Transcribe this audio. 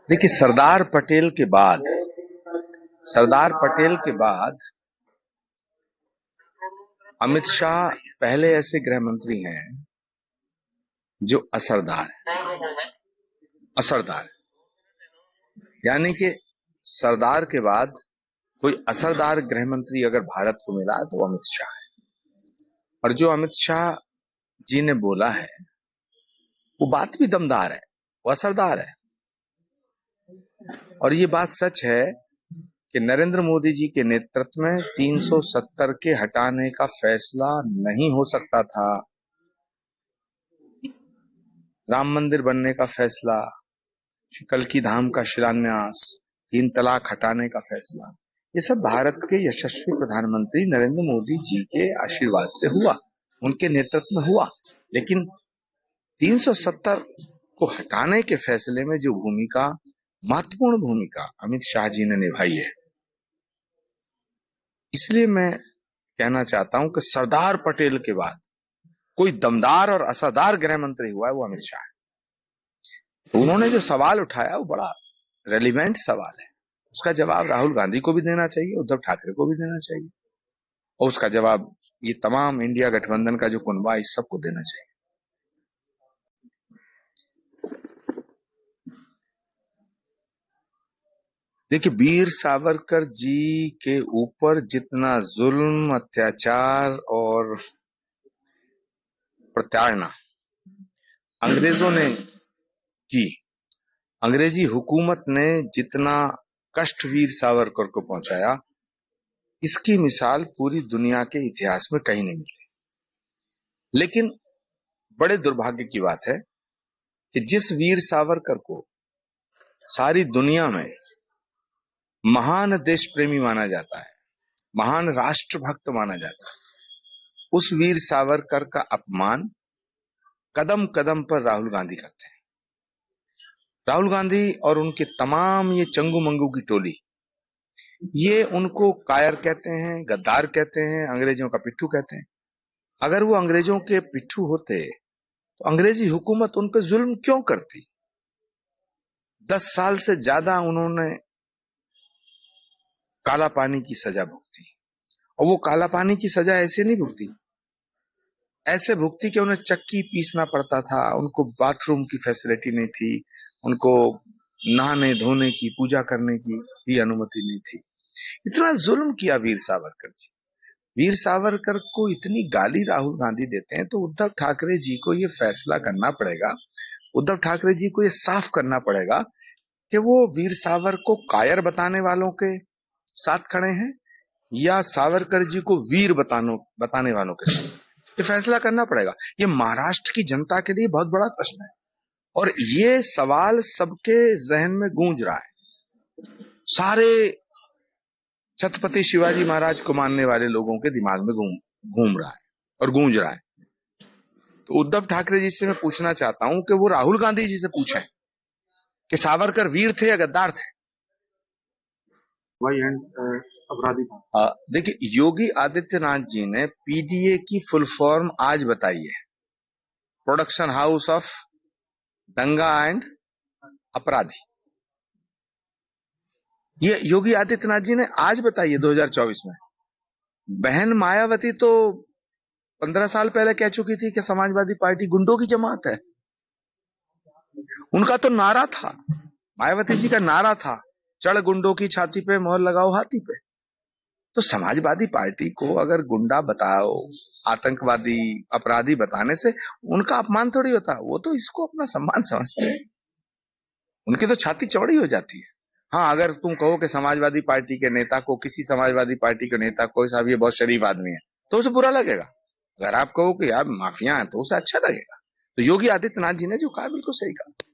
देखिए, सरदार पटेल के बाद अमित शाह पहले ऐसे गृह मंत्री हैं जो असरदार यानी कि सरदार के बाद कोई असरदार गृह मंत्री अगर भारत को मिला तो वो अमित शाह है। और जो अमित शाह जी ने बोला है वो बात भी दमदार है, वो असरदार है। और ये बात सच है कि नरेंद्र मोदी जी के नेतृत्व में 370 के हटाने का फैसला नहीं हो सकता था। राम मंदिर बनने का फैसला, कल्कि धाम का शिलान्यास, 3 तलाक हटाने का फैसला, ये सब भारत के यशस्वी प्रधानमंत्री नरेंद्र मोदी जी के आशीर्वाद से हुआ, उनके नेतृत्व में हुआ। लेकिन 370 को हटाने के फैसले में जो महत्वपूर्ण भूमिका अमित शाह जी ने निभाई है, इसलिए मैं कहना चाहता हूं कि सरदार पटेल के बाद कोई दमदार और असरदार गृह मंत्री हुआ है वो अमित शाह है। तो उन्होंने जो सवाल उठाया वो बड़ा रेलिवेंट सवाल है। उसका जवाब राहुल गांधी को भी देना चाहिए, उद्धव ठाकरे को भी देना चाहिए, और उसका जवाब ये तमाम इंडिया गठबंधन का जो कुनबा है इस सबको देना चाहिए। देखिए, वीर सावरकर जी के ऊपर जितना जुल्म, अत्याचार और प्रताड़ना अंग्रेजों ने की, अंग्रेजी हुकूमत ने जितना कष्ट वीर सावरकर को पहुंचाया, इसकी मिसाल पूरी दुनिया के इतिहास में कहीं नहीं मिली। लेकिन बड़े दुर्भाग्य की बात है कि जिस वीर सावरकर को सारी दुनिया में महान देश प्रेमी माना जाता है, महान राष्ट्रभक्त माना जाता है, उस वीर सावरकर का अपमान कदम कदम पर राहुल गांधी करते हैं। राहुल गांधी और उनके तमाम ये चंगू मंगू की टोली, ये उनको कायर कहते हैं, गद्दार कहते हैं, अंग्रेजों का पिट्ठू कहते हैं। अगर वो अंग्रेजों के पिट्ठू होते तो अंग्रेजी हुकूमत उन पर जुल्म क्यों करती? 10 साल से ज्यादा उन्होंने काला पानी की सजा भुगती, और वो काला पानी की सजा ऐसे नहीं भुगती, ऐसे भुगती कि उन्हें चक्की पीसना पड़ता था, उनको बाथरूम की फैसिलिटी नहीं थी, उनको नहाने धोने की, पूजा करने की भी अनुमति नहीं थी। इतना जुल्म किया वीर सावरकर जी। वीर सावरकर को इतनी गाली राहुल गांधी देते हैं तो उद्धव ठाकरे जी को ये फैसला करना पड़ेगा, उद्धव ठाकरे जी को ये साफ करना पड़ेगा कि वो वीर सावरकर को कायर बताने वालों के साथ खड़े हैं या सावरकर जी को वीर बताने वालों के साथ। ये फैसला करना पड़ेगा। ये महाराष्ट्र की जनता के लिए बहुत बड़ा प्रश्न है, और ये सवाल सबके जहन में गूंज रहा है। सारे छत्रपति शिवाजी महाराज को मानने वाले लोगों के दिमाग में घूम रहा है और गूंज रहा है। तो उद्धव ठाकरे जी से मैं पूछना चाहता हूं कि वो राहुल गांधी जी से पूछें कि सावरकर वीर थे या गद्दार थे। अपराधी देखिए, योगी आदित्यनाथ जी ने पीडीए की फुल फॉर्म आज बताई है, प्रोडक्शन हाउस ऑफ दंगा एंड अपराधी। ये योगी आदित्यनाथ जी ने आज बताई है 2024 में। बहन मायावती तो 15 साल पहले कह चुकी थी कि समाजवादी पार्टी गुंडों की जमात है। उनका तो नारा था, मायावती जी का नारा था, चढ़ गुंडों की छाती पे मोहर लगाओ हाथी पे। तो समाजवादी पार्टी को अगर गुंडा बताओ, आतंकवादी, अपराधी बताने से उनका अपमान थोड़ी होता, वो तो इसको अपना सम्मान समझते हैं, उनकी तो छाती चौड़ी हो जाती है। हाँ, अगर तुम कहो कि समाजवादी पार्टी के नेता को, किसी समाजवादी पार्टी के नेता को, साहब ये बहुत शरीफ आदमी है, तो उसे बुरा लगेगा। अगर आप कहो कि यार माफिया है तो उसे अच्छा लगेगा। तो योगी आदित्यनाथ जी ने जो कहा बिल्कुल सही कहा।